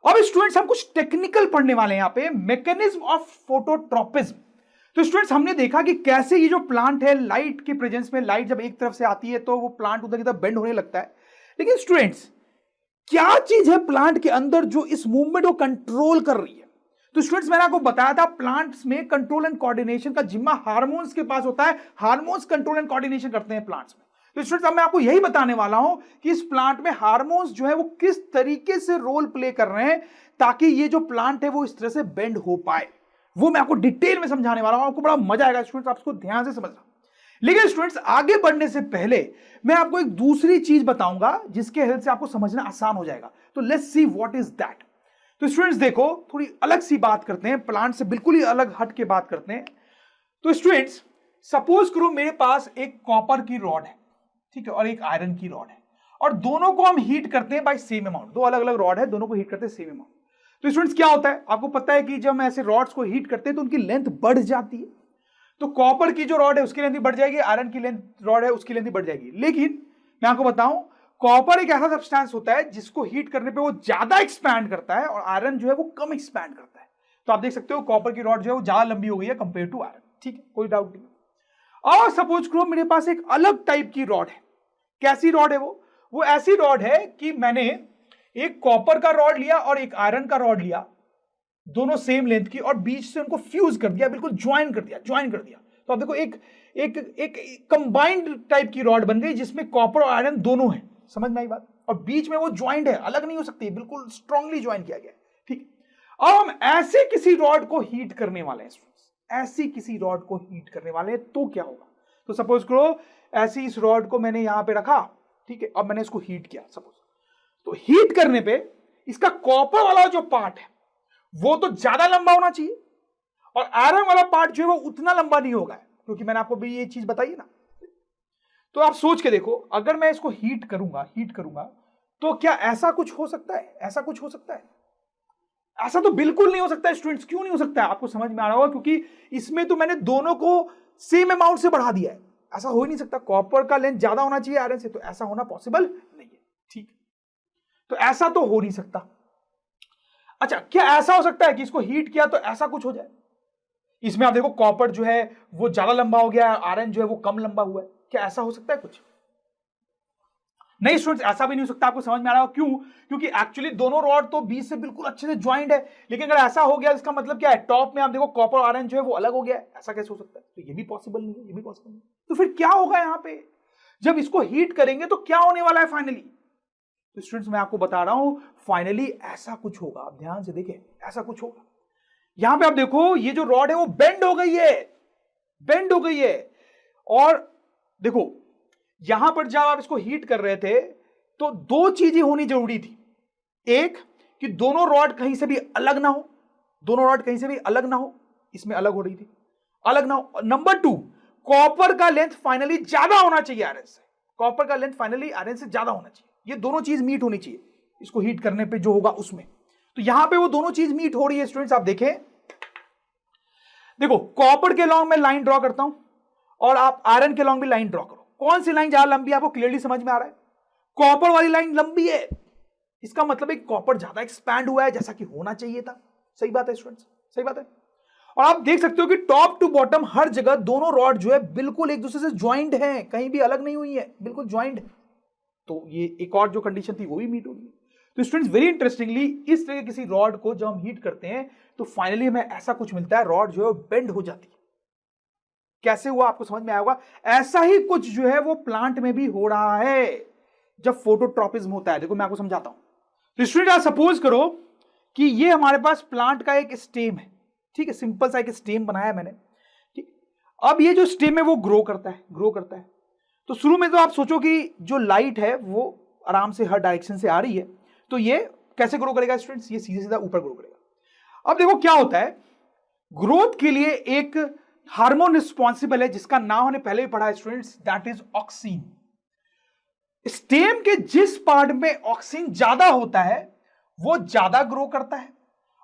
अब स्टूडेंट्स हम कुछ टेक्निकल पढ़ने वाले हैं यहां पे, मैकेनिज्म ऑफ फोटोट्रोपिज्म। तो स्टूडेंट्स हमने देखा कि कैसे ये जो प्लांट है, लाइट के प्रेजेंस में लाइट जब एक तरफ से आती है तो वो प्लांट उधर की तरफ बेंड होने लगता है। लेकिन स्टूडेंट्स क्या चीज है प्लांट के अंदर जो इस मूवमेंट को कंट्रोल कर रही है? तो स्टूडेंट्स मैंने आपको बताया था प्लांट्स में कंट्रोल एंड कोऑर्डिनेशन का जिम्मा हार्मोन्स के पास होता है। हार्मोन्स कंट्रोल एंड कोऑर्डिनेशन करते हैं प्लांट्स में। तो स्टूडेंट्स अब मैं आपको यही बताने वाला हूं कि इस प्लांट में हार्मोन्स जो है वो किस तरीके से रोल प्ले कर रहे हैं ताकि ये जो प्लांट है वो इस तरह से बेंड हो पाए। वो मैं आपको डिटेल में समझाने वाला हूं, आपको बड़ा मजा आएगा स्टूडेंट्स, आप इसको ध्यान से समझना। लेकिन स्टूडेंट्स आगे बढ़ने से पहले मैं आपको एक दूसरी चीज बताऊंगा जिसके हेल्प से आपको समझना आसान हो जाएगा। तो let's see what is that. तो स्टूडेंट्स देखो थोड़ी अलग सी बात करते हैं, प्लांट से बिल्कुल ही अलग हट के बात करते हैं। तो स्टूडेंट्स सपोज करो मेरे पास एक कॉपर की रॉड है, ठीक है, और एक आयरन की रॉड है, और दोनों को हम हीट करते हैं बाय सेम अमाउंट। दो अलग अलग रॉड है, दोनों को हीट करते हैं सेम अमाउंट। तो स्टूडेंट्स क्या होता है, आपको पता है कि जब हम ऐसे रॉड्स को हीट करते हैं तो उनकी लेंथ बढ़ जाती है। तो कॉपर की जो रॉड है उसकी लेंथ भी बढ़ जाएगी, आयरन की लेंथ रॉड है उसकी लेंथ भी बढ़ जाएगी। लेकिन मैं आपको बताऊं कॉपर एक ऐसा सब्सटेंस होता है जिसको हीट करने पे वो ज्यादा एक्सपैंड करता है और आयरन जो है वो कम एक्सपैंड करता है। तो आप देख सकते हो कॉपर की रॉड जो है वो ज्यादा लंबी हो गई है कंपेयर टू आयरन, ठीक है, कोई डाउट नहीं। और सपोज करो मेरे पास एक अलग टाइप की रॉड है। कैसी रॉड है वो ऐसी रॉड है कि मैंने एक कॉपर का रॉड लिया और एक आयरन का रॉड लिया, दोनों सेम लेंथ की, और बीच से उनको फ्यूज कर दिया, बिल्कुल ज्वाइन कर दिया। तो आप देखो एक कंबाइंड टाइप की रॉड बन गई जिसमें कॉपर और आयरन दोनों है। समझ में आई बात? और बीच में वो ज्वाइंट है, अलग नहीं हो सकती, बिल्कुल स्ट्रांगली ज्वाइन किया गया है, ठीक। अब हम ऐसे किसी रॉड को हीट करने वाले हैं, ऐसी किसी रॉड को हीट करने वाले हैं तो क्या होगा? तो सपोज करो ऐसी इस रॉड को मैंने यहां पे रखा, ठीक है, अब मैंने इसको हीट किया सपोज। तो हीट करने पे इसका कॉपर वाला जो पार्ट है वो तो ज्यादा लंबा होना चाहिए और आयरन वाला पार्ट जो है वो उतना लंबा नहीं होगा, क्योंकि मैंने आपको भी ये चीज बताई है ना। तो आप सोच के देखो अगर मैं इसको हीट करूंगा तो क्या ऐसा कुछ हो सकता है? ऐसा कुछ हो सकता है? ऐसा तो बिल्कुल नहीं हो सकता है स्टूडेंट्स। क्यों नहीं हो सकता है? आपको समझ में आ रहा होगा क्योंकि इसमें तो मैंने दोनों को सेम अमाउंट से बढ़ा दिया है। ऐसा हो ही नहीं सकता, कॉपर का लेंथ ज्यादा होना चाहिए आयरन से, तो ऐसा होना पॉसिबल नहीं है, ठीक। तो ऐसा तो हो नहीं सकता। अच्छा क्या ऐसा हो सकता है कि इसको हीट किया तो ऐसा कुछ हो जाए? इसमें आप देखो कॉपर जो है वो ज्यादा लंबा हो गया है, आयरन जो है वो कम लंबा हुआ है। क्या ऐसा हो सकता है कुछ? नहीं स्टूडेंट्स, ऐसा भी नहीं हो सकता। आपको समझ में आ रहा हो क्यों? क्योंकि एक्चुअली दोनों रॉड तो बीच से बिल्कुल अच्छे से ज्वाइंट है, लेकिन अगर ऐसा हो गया इसका मतलब क्या है, टॉप में आप देखो कॉपर आयरन जो है वो अलग हो गया है। ऐसा कैसे हो सकता है? तो ये भी पॉसिबल नहीं है, ये भी पॉसिबल नहीं। तो फिर क्या होगा यहां पे? जब इसको हीट करेंगे तो क्या होने वाला है फाइनली? तो स्टूडेंट्स मैं आपको बता रहा हूं फाइनली ऐसा कुछ होगा। आप ध्यान से देखें, ऐसा कुछ होगा। यहां पे आप देखो ये जो रॉड है वो बेंड हो गई है, बेंड हो गई है। और देखो यहां पर जब आप इसको हीट कर रहे थे तो दो चीजें होनी जरूरी थी। एक कि दोनों रॉड कहीं से भी अलग ना हो, दोनों रॉड कहीं से भी अलग ना हो, इसमें अलग हो रही थी, अलग ना हो। नंबर टू, कॉपर का लेंथ फाइनली ज्यादा होना चाहिए आयरन से, कॉपर का लेंथ फाइनली आयरन से ज्यादा होना चाहिए। ये दोनों चीज मीट होनी चाहिए इसको हीट करने पे जो होगा उसमें। तो यहां पे वो दोनों चीज मीट हो रही है स्टूडेंट्स। आप देखें, देखो कॉपर के लॉन्ग में लाइन ड्रॉ करता हूं और आप आयरन के लॉन्ग भी लाइन ड्रॉ करो। कौन सी लाइन ज्यादा लंबी है आपको क्लियरली समझ में आ रहा है? कॉपर वाली लाइन लंबी है, इसका मतलब है कॉपर ज्यादा एक्सपैंड हुआ है जैसा कि होना चाहिए था। सही बात है स्टूडेंट्स, सही बात है। और आप देख सकते हो कि टॉप टू बॉटम हर जगह दोनों रॉड जो है बिल्कुल एक दूसरे से ज्वाइंट हैं, कहीं भी अलग नहीं हुई है, बिल्कुल ज्वाइंट है। तो ये एक और जो कंडीशन थी वो भी मीट होगी। तो स्टूडेंट्स वेरी इंटरेस्टिंगली इस तरह किसी रॉड को जब हम हीट करते हैं तो फाइनली हमें ऐसा कुछ मिलता है, रॉड जो है बेंड हो जाती है। कैसे हुआ आपको समझ में आया होगा। ऐसा ही कुछ जो है वो प्लांट में भी हो रहा है जब फोटोट्रोपिज्म होता है। देखो मैं आपको समझाता हूं। तो स्टूडेंट आप सपोज करो कि ये हमारे पास प्लांट का एक स्टेम है, ठीक है, सिंपल सा एक स्टेम बनाया मैंने, ठीक। अब ये जो स्टेम है वो ग्रो करता है। तो शुरू में तो आप सोचो कि जो लाइट है वो आराम से हर डायरेक्शन से आ रही है, तो ये कैसे ग्रो करेगा स्टूडेंट्स? ये सीधे सीधा ऊपर ग्रो करेगा। अब देखो क्या होता है, ग्रोथ के लिए एक हार्मोन रिस्पॉन्सिबल है जिसका नाम हमने पहले भी पढ़ा है students, that is oxygen. Stem के जिस पार्ट में ऑक्सीन ज्यादा होता है वो ज्यादा ग्रो करता है,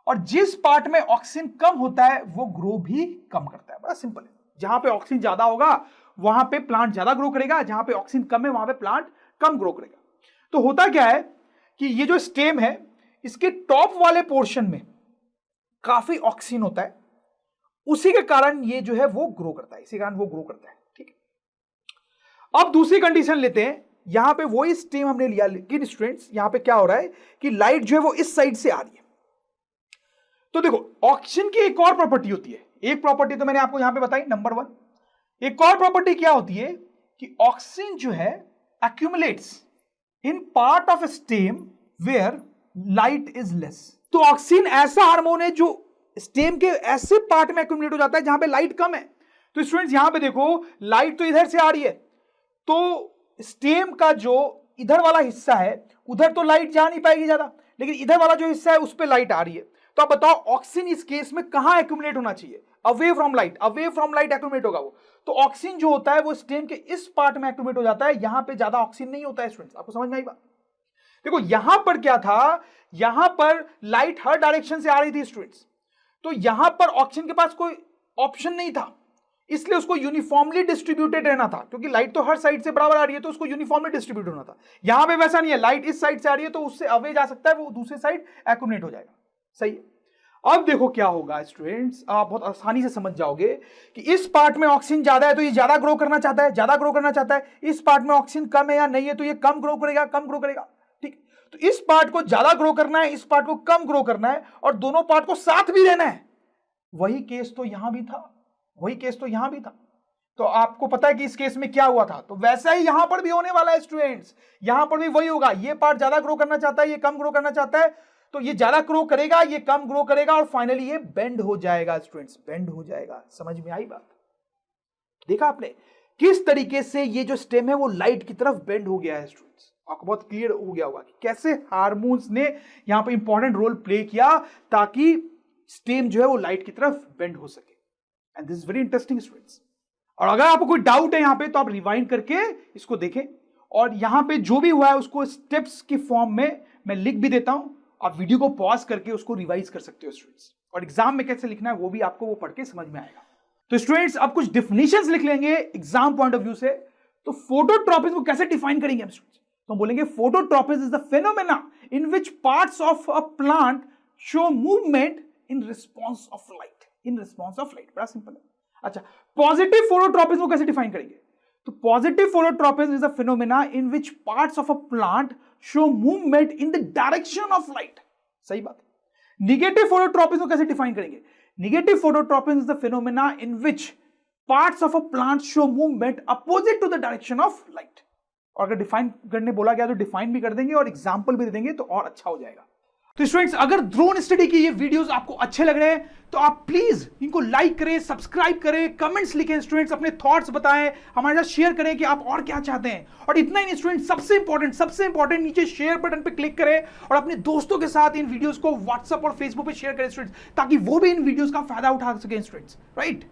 और जिस पार्ट में ऑक्सीजन कम होता है वो ग्रो भी कम करता है। बड़ा सिंपल है, जहां पे ऑक्सीजन ज्यादा होगा वहां पे प्लांट ज्यादा ग्रो करेगा, जहां पे ऑक्सीजन कम है वहां पे प्लांट कम ग्रो करेगा। तो होता क्या है कि ये जो स्टेम है इसके टॉप वाले पोर्शन में काफी ऑक्सीजन होता है, उसी के कारण ये जो है वो ग्रो करता है, इसी कारण वो ग्रो करता है। ठीक है, अब दूसरी कंडीशन लेते हैं। यहां पे वही स्टेम हमने लिया, लेकिन स्टूडेंट्स यहां पे क्या हो रहा है कि लाइट जो है वो इस साइड से आ रही है। तो देखो, ऑक्सीजन की एक और प्रॉपर्टी होती है, एक प्रॉपर्टी तो मैंने आपको यहां पे बताई, नंबर 1। एक और प्रॉपर्टी क्या होती है कि ऑक्सीजन जो है accumulates in part of a stem where light is less। तो ऑक्सीजन ऐसा हार्मोन है जो स्टेम के ऐसे पार्ट में एक्यूमुलेट हो जाता है जहां पे लाइट कम है। तो स्टूडेंट्स यहां पे देखो, लाइट तो इधर से आ रही है, तो स्टेम का जो इधर वाला हिस्सा है उधर तो लाइट जा नहीं पाएगी ज्यादा, लेकिन इधर वाला जो हिस्सा है उस पर लाइट आ रही है। तो आप बताओ ऑक्सीजन इस केस में कहां एक्यूमुलेट होना चाहिए? Away from light, away from light accumulate होगा वो। तो ऑक्सीजन जो होता है वो स्टेम के इस पार्ट में एक्यूमुलेट हो जाता है, यहां पे ज्यादा ऑक्सीजन नहीं होता है। स्टूडेंट्स आपको समझ में आई बात? देखो यहां पर क्या था, यहां पर लाइट हर डायरेक्शन से आ रही थी स्टूडेंट्स, तो यहां पर ऑक्सीजन के पास कोई ऑप्शन नहीं था, इसलिए उसको यूनिफॉर्मली डिस्ट्रीब्यूटेड रहना था, क्योंकि लाइट तो हर साइड से बराबर आ रही है, तो उसको यूनिफॉर्मली डिस्ट्रीब्यूट होना था। यहां पे वैसा नहीं है, लाइट इस साइड से आ रही है तो उससे अवे जा सकता है, वो दूसरी साइड एक्यूमुलेट हो जाएगा। सही है। अब देखो क्या होगा स्टूडेंट्स, आप बहुत आसानी से समझ जाओगे कि इस पार्ट में ऑक्सीजन ज्यादा है तो ये ज्यादा ग्रो करना चाहता है, ज्यादा ग्रो करना चाहता है। इस पार्ट में ऑक्सीजन कम है या नहीं है तो ये कम ग्रो करेगा, कम ग्रो करेगा। ठीक, तो इस पार्ट को ज्यादा ग्रो करना है, इस पार्ट को कम ग्रो करना है, और दोनों पार्ट को साथ भी रहना है। वही केस तो यहां भी था, वही केस तो यहां भी था। तो आपको पता है कि इस केस में क्या हुआ था, तो वैसा ही यहां पर भी होने वाला है स्टूडेंट्स। यहां पर भी वही होगा, ये पार्ट ज्यादा ग्रो करना चाहता है, ये कम ग्रो करना चाहता है, तो ये ज्यादा ग्रो करेगा, ये कम ग्रो करेगा, और फाइनली ये बेंड हो जाएगा स्टूडेंट्स, बेंड हो जाएगा। समझ में आई बात? देखा आपने किस तरीके से ये जो स्टेम है वो लाइट की तरफ बेंड हो गया है स्टूडेंट्स? आपको बहुत क्लियर हो गया होगा कि कैसे हार्मोन्स ने यहां पर इंपॉर्टेंट रोल प्ले किया ताकि स्टेम जो है वो लाइट की तरफ बेंड हो सके। And this is very interesting students. और अगर आपको कोई डाउट है यहां पे तो आप रिवाइंड करके इसको देखें, और यहां पे जो भी हुआ है उसको स्टेप्स की फॉर्म में मैं लिख भी देता हूं, आप वीडियो को पॉज करके उसको रिवाइज कर सकते हो स्टूडेंट्स। और एग्जाम में कैसे लिखना है वो भी आपको वो पढ़ के समझ में आएगा। तो स्टूडेंट्स अब कुछ डिफिनेशंस लिख लेंगे एग्जाम पॉइंट ऑफ व्यू से। तो फोटोट्रॉपिज्म को कैसे डिफाइन करेंगे हम स्टूडेंट्स? तो हम बोलेंगे phototropism is the phenomena in which parts of a plant show movement in response of light, in response of light. बड़ा सिंपल है। अच्छा, पॉजिटिव फोटोट्रॉपिज्म को कैसे डिफाइन करेंगे? तो positive phototropism is a phenomena in which parts of a plant show movement in the direction of light. सही बात। Negative phototropism को कैसे डिफाइन करेंगे? Negative phototropism is the phenomena in which parts of a plant show movement opposite to the direction of light. और अगर define करने बोला गया तो डिफाइन भी कर देंगे और एग्जांपल भी दे देंगे तो और अच्छा हो जाएगा। तो स्टूडेंट्स अगर ड्रोन स्टडी के ये वीडियोस आपको अच्छे लग रहे हैं तो आप प्लीज इनको लाइक करें, सब्सक्राइब करें, कमेंट्स लिखें स्टूडेंट्स, अपने थॉट्स बताएं, हमारे साथ शेयर करें कि आप और क्या चाहते हैं। और इतना ही नहीं स्टूडेंट्स, सबसे इंपॉर्टेंट नीचे शेयर बटन पे क्लिक करें और अपने दोस्तों के साथ इन वीडियोस को व्हाट्सएप और फेसबुक पे शेयर करें स्टूडेंट्स, ताकि वो भी इन वीडियोस का फायदा उठा सकें स्टूडेंट्स, राइट।